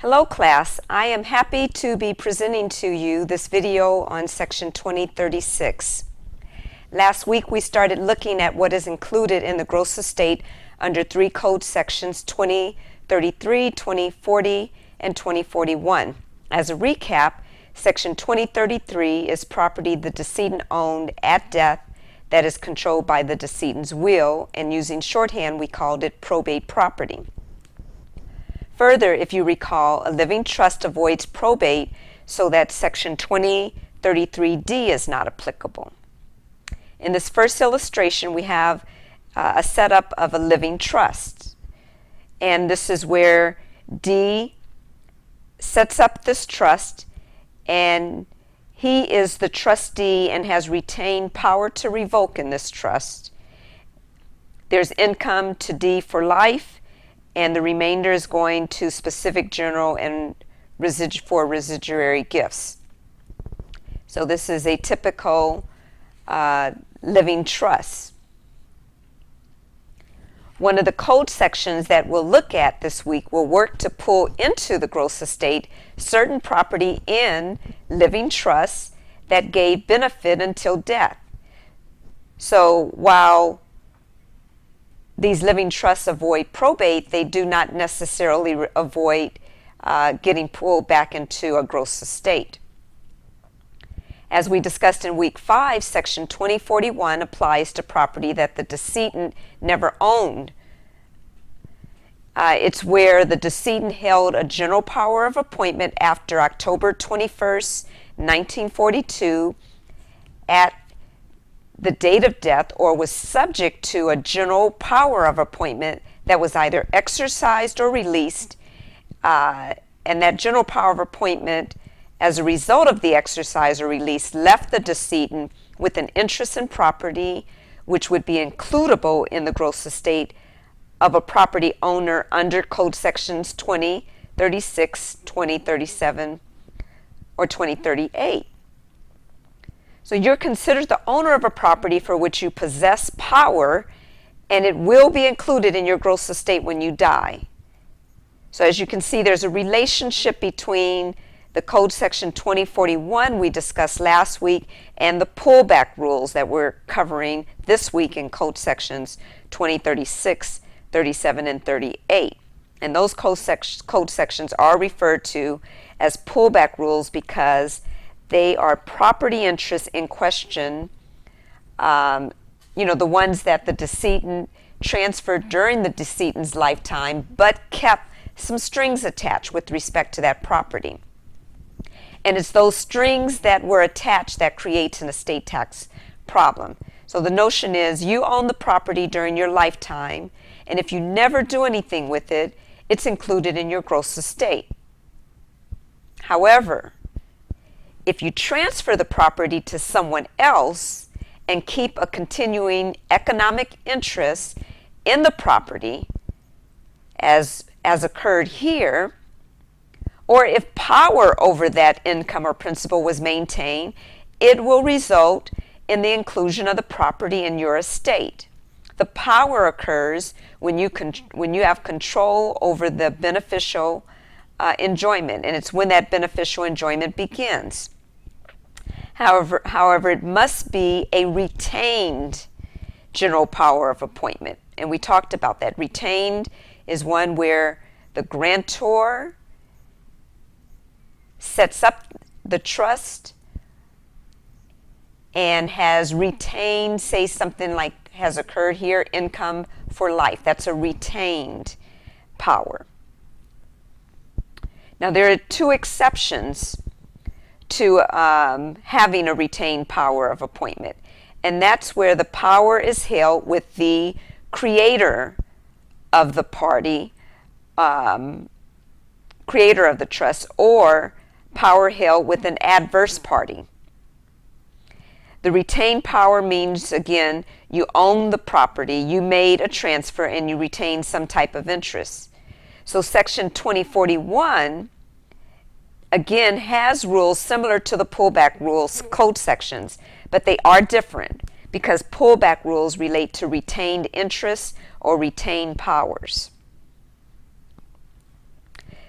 Hello class, I am happy to be presenting to you this video on section 2036. Last week we started looking at what is included in the gross estate under three code sections 2033, 2040, and 2041. As a recap, section 2033 is property the decedent owned at death that is controlled by the decedent's will, and using shorthand we called it probate property. Further, if you recall, a living trust avoids probate so that section 2033D is not applicable. In this first illustration, we have a setup of a living trust. And this is where D sets up this trust, and he is the trustee and has retained power to revoke in this trust. There's income to D for life, and the remainder is going to specific general and for residuary gifts. So this is a typical living trust. One of the code sections that we'll look at this week will work to pull into the gross estate certain property in living trusts that gave benefit until death. So while these living trusts avoid probate, they do not necessarily avoid getting pulled back into a gross estate. As we discussed in week 5, section 2041 applies to property that the decedent never owned. It's where the decedent held a general power of appointment after October 21st, 1942 at the date of death, or was subject to a general power of appointment that was either exercised or released, and that general power of appointment, as a result of the exercise or release, left the decedent with an interest in property which would be includable in the gross estate of a property owner under code sections 2036, 2037, or 2038. So you're considered the owner of a property for which you possess power, and it will be included in your gross estate when you die. So as you can see, there's a relationship between the code section 2041 we discussed last week and the pullback rules that we're covering this week in code sections 2036, 37, and 38. And those code sections are referred to as pullback rules because they are property interests in question, the ones that the decedent transferred during the decedent's lifetime, but kept some strings attached with respect to that property. And it's those strings that were attached that creates an estate tax problem. So the notion is you own the property during your lifetime, and if you never do anything with it, it's included in your gross estate. However, if you transfer the property to someone else and keep a continuing economic interest in the property, as occurred here, or if power over that income or principal was maintained, it will result in the inclusion of the property in your estate. The power occurs when you have control over the beneficial enjoyment, and it's when that beneficial enjoyment begins. However, it must be a retained general power of appointment, and we talked about that. Retained is one where the grantor sets up the trust and has retained, say something like has occurred here, income for life. That's a retained power. Now there are two exceptions to having a retained power of appointment, and that's where the power is held with the creator of the party, creator of the trust, or power held with an adverse party. The retained power means, again, you own the property, you made a transfer, and you retain some type of interest. So section 2041 again has rules similar to the pullback rules code sections, but they are different because pullback rules relate to retained interests or retained powers.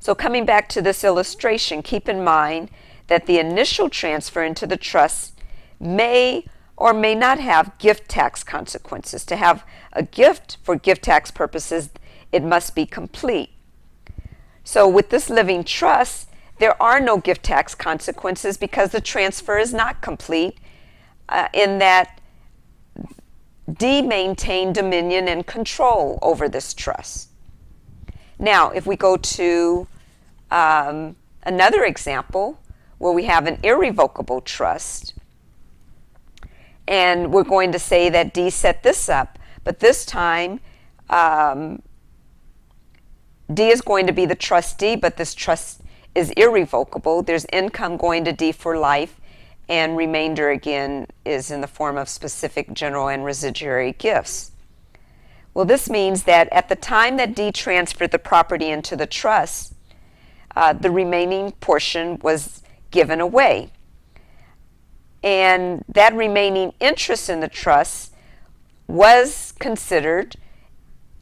So coming back to this illustration, keep in mind that the initial transfer into the trust may or may not have gift tax consequences. To have a gift for gift tax purposes, it must be complete. So with this living trust, there are no gift tax consequences because the transfer is not complete, in that D maintained dominion and control over this trust. Now, if we go to another example where we have an irrevocable trust, and we're going to say that D set this up, but this time D is going to be the trustee, but this trust is irrevocable. There's income going to D for life, and remainder again is in the form of specific general and residuary gifts. Well, this means that at the time that D transferred the property into the trust, the remaining portion was given away. And that remaining interest in the trust was considered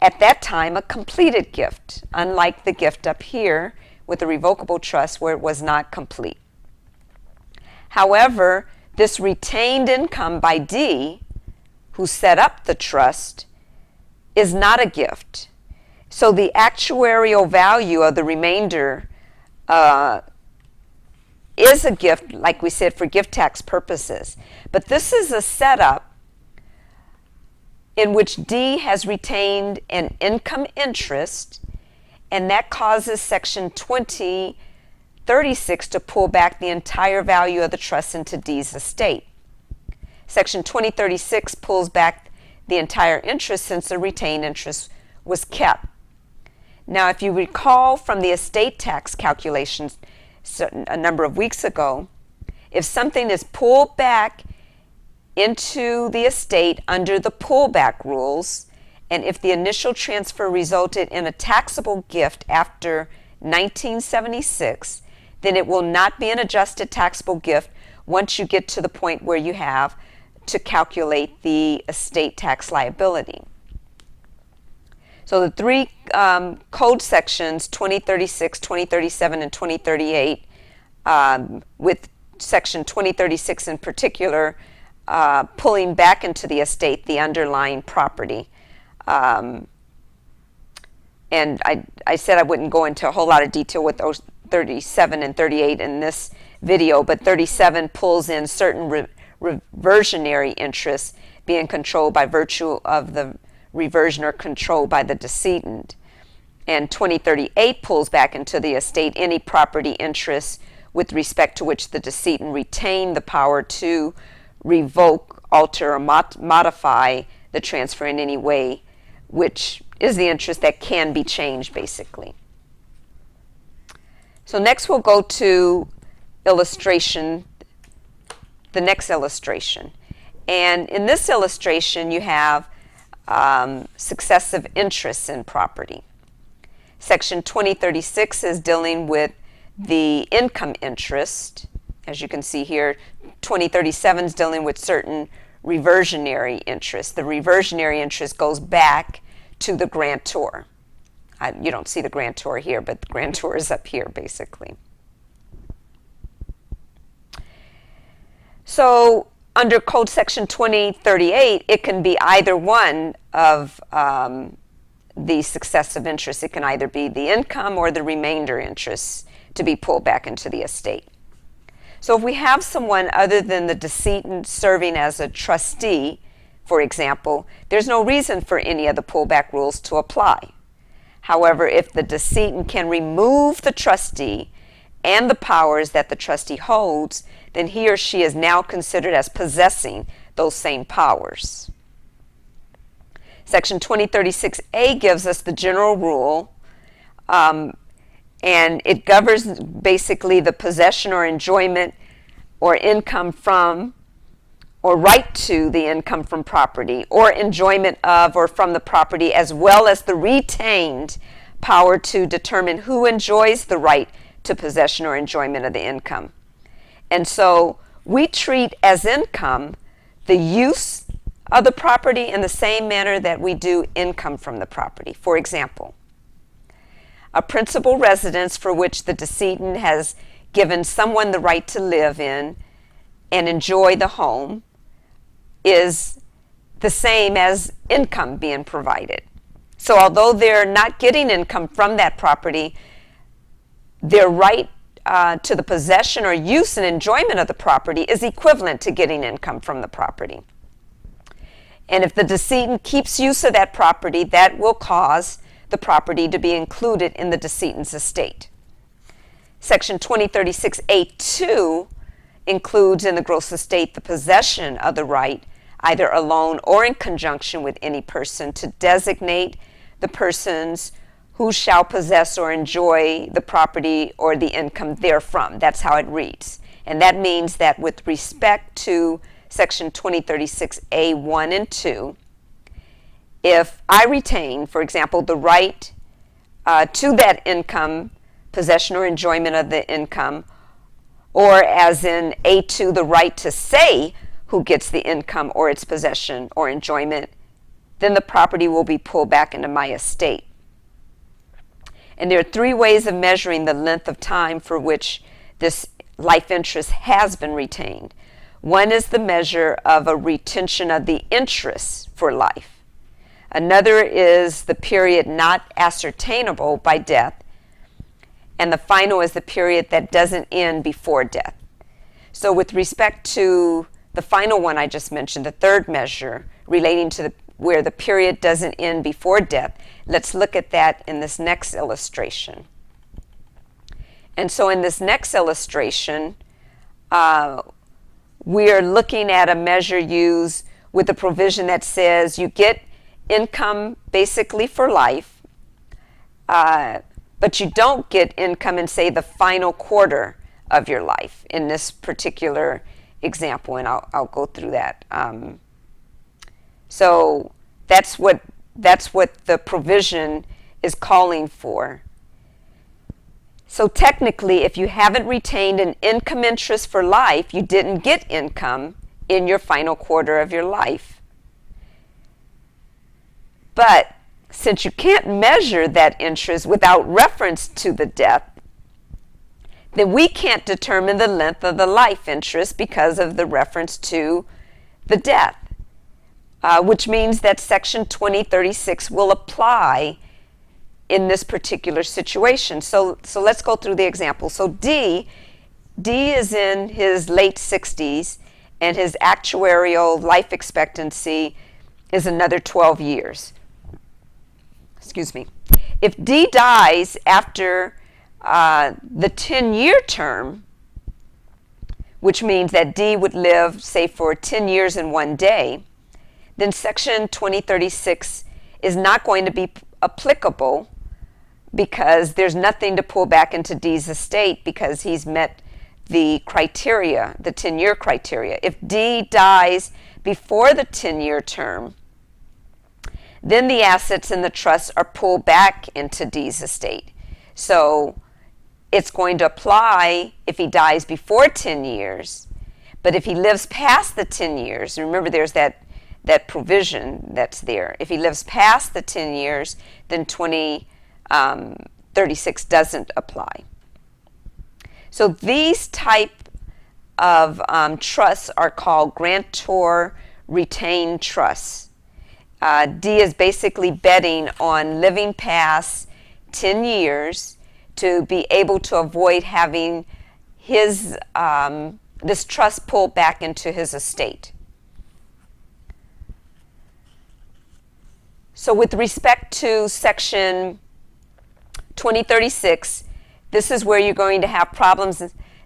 at that time a completed gift, unlike the gift up here with the revocable trust where it was not complete. However, this retained income by D, who set up the trust, is not a gift. So the actuarial value of the remainder is a gift, like we said, for gift tax purposes. But this is a setup in which D has retained an income interest, and that causes Section 2036 to pull back the entire value of the trust into D's estate. Section 2036 pulls back the entire interest since the retained interest was kept. Now, if you recall from the estate tax calculations a number of weeks ago, if something is pulled back into the estate under the pullback rules, and if the initial transfer resulted in a taxable gift after 1976, then it will not be an adjusted taxable gift once you get to the point where you have to calculate the estate tax liability. So the three code sections, 2036, 2037, and 2038, with section 2036 in particular, pulling back into the estate the underlying property. And I said I wouldn't go into a whole lot of detail with those 37 and 38 in this video, but 37 pulls in certain reversionary interests being controlled by virtue of the reversion or control by the decedent. And 2038 pulls back into the estate any property interests with respect to which the decedent retained the power to revoke, alter, or modify the transfer in any way, which is the interest that can be changed, basically. So next we'll go to illustration, the next illustration. And in this illustration you have successive interests in property. Section 2036 is dealing with the income interest. As you can see here, 2037 is dealing with certain reversionary interest. The reversionary interest goes back to the grantor. You don't see the grantor here, but the grantor is up here, basically. So under Code Section 2038, it can be either one of the successive interests. It can either be the income or the remainder interests to be pulled back into the estate. So if we have someone other than the decedent serving as a trustee, for example, there's no reason for any of the pullback rules to apply. However, if the decedent can remove the trustee and the powers that the trustee holds, then he or she is now considered as possessing those same powers. Section 2036A gives us the general rule, and it governs basically the possession or enjoyment or income from or right to the income from property or enjoyment of or from the property, as well as the retained power to determine who enjoys the right to possession or enjoyment of the income. And so we treat as income the use of the property in the same manner that we do income from the property. For example, a principal residence for which the decedent has given someone the right to live in and enjoy the home is the same as income being provided. So although they're not getting income from that property, their right to the possession or use and enjoyment of the property is equivalent to getting income from the property. And if the decedent keeps use of that property, that will cause the property to be included in the decedent's estate. Section 2036A2 includes in the gross estate the possession of the right, either alone or in conjunction with any person, to designate the persons who shall possess or enjoy the property or the income therefrom. That's how it reads. And that means that with respect to Section 2036A1 and 2, if I retain, for example, the right to that income, possession or enjoyment of the income, or as in A2, the right to say who gets the income or its possession or enjoyment, then the property will be pulled back into my estate. And there are three ways of measuring the length of time for which this life interest has been retained. One is the measure of a retention of the interest for life. Another is the period not ascertainable by death. And the final is the period that doesn't end before death. So with respect to the final one I just mentioned, the third measure relating to where the period doesn't end before death, let's look at that in this next illustration. And so in this next illustration, we are looking at a measure used with a provision that says you get income basically for life, but you don't get income in, say, the final quarter of your life in this particular example, and I'll go through that. So that's what the provision is calling for. So technically, if you haven't retained an income interest for life, you didn't get income in your final quarter of your life. But since you can't measure that interest without reference to the death, then we can't determine the length of the life interest because of the reference to the death, which means that Section 2036 will apply in this particular situation. So let's go through the example. So D is in his late 60s, and his actuarial life expectancy is another 12 years. Excuse me. If D dies after the 10-year term, which means that D would live, say, for 10 years and 1 day, then Section 2036 is not going to be applicable because there's nothing to pull back into D's estate because he's met the criteria, the 10-year criteria. If D dies before the 10-year term, then the assets in the trust are pulled back into D's estate. So it's going to apply if he dies before 10 years, but if he lives past the 10 years, remember there's that provision that's there. If he lives past the 10 years, then 2036 doesn't apply. So these type of trusts are called grantor retained trusts. D is basically betting on living past 10 years to be able to avoid having his this trust pulled back into his estate. So with respect to Section 2036, this is where you're going to have problems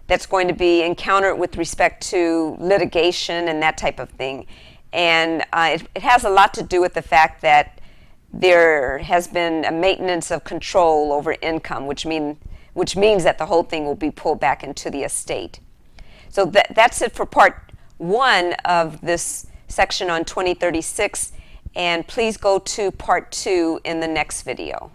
that's going to be encountered with respect to litigation and that type of thing. And it has a lot to do with the fact that there has been a maintenance of control over income, which means that the whole thing will be pulled back into the estate. So that's it for part 1 of this section on 2036, and please go to part 2 in the next video.